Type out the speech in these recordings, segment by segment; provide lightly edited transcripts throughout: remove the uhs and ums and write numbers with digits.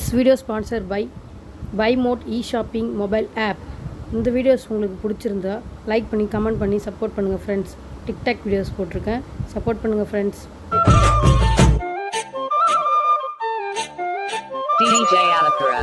This video sponsored by BuyMode e-shopping mobile app. இந்த videos உங்களுக்கு பிடிச்சிருந்தா லைக் பண்ணி கமெண்ட் பண்ணி சப்போர்ட் பண்ணுங்க फ्रेंड्स. டிக்டாக் வீடியோஸ் போட்டுருக்கேன், சப்போர்ட் பண்ணுங்க फ्रेंड्स. DJ Alakura.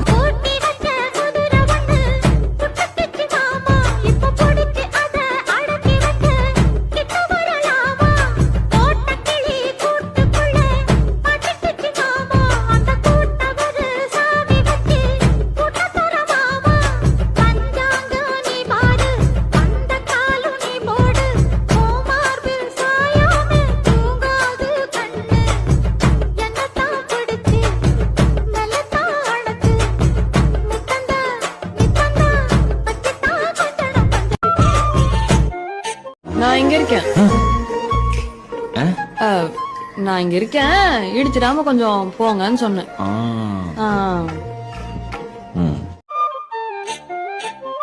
நான் இங்க இருக்கேன், இடிச்சிடாம கொஞ்சம் போங்கன்னு சொன்னேன்.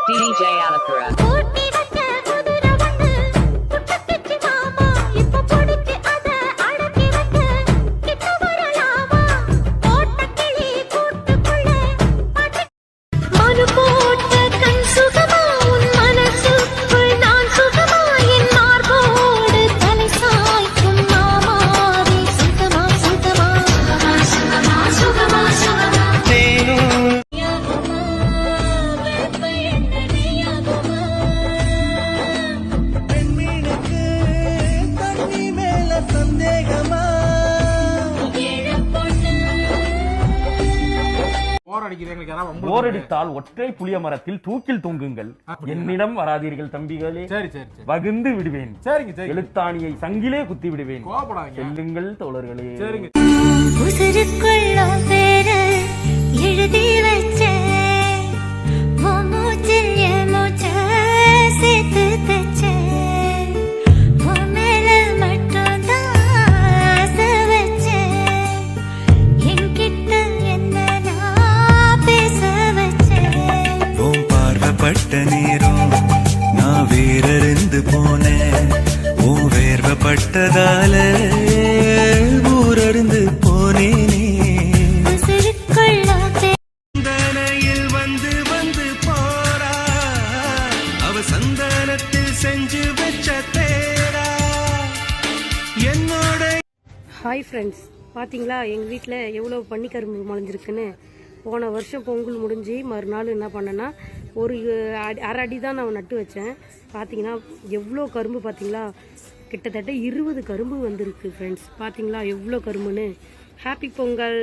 DJ Alakura. போரடித்தால் ஒற்றை புளிய மரத்தில் தூக்கில் தொங்குங்கள், என்னிடம் வராதீர்கள் தம்பிகளே, வகுந்து விடுவேன், எழுத்தாணியை சங்கிலே குத்தி விடுவேன், செல்லுங்கள் தோழர்களே. எழுதி வச்ச பட்ட நேரம் நான் வேறறிந்து போனேன், உன் வேர்வப்பட்டதால ஊரறிந்து போனேனே. சந்தனையில் வந்து வந்து போறா, அவ சந்தனத்தில் செஞ்சு வச்ச தேரா என்னோட. ஹாய் ஃப்ரெண்ட்ஸ், பார்த்தீங்களா எங்கள் வீட்டில் எவ்வளோ பன்னிக்கரும்பு முளைஞ்சிருக்குன்னு. போன வருஷம் பொங்கல் முடிஞ்சு மறுநாள் என்ன பண்ணேன்னா ஒரு அரை அடி தான் நான் நட்டு வச்சேன். பார்த்தீங்கன்னா எவ்வளோ கரும்பு பார்த்தீங்களா, கிட்டத்தட்ட 20 கரும்பு வந்திருக்கு ஃப்ரெண்ட்ஸ். பார்த்தீங்களா எவ்வளோ கரும்புன்னு. ஹாப்பி பொங்கல்.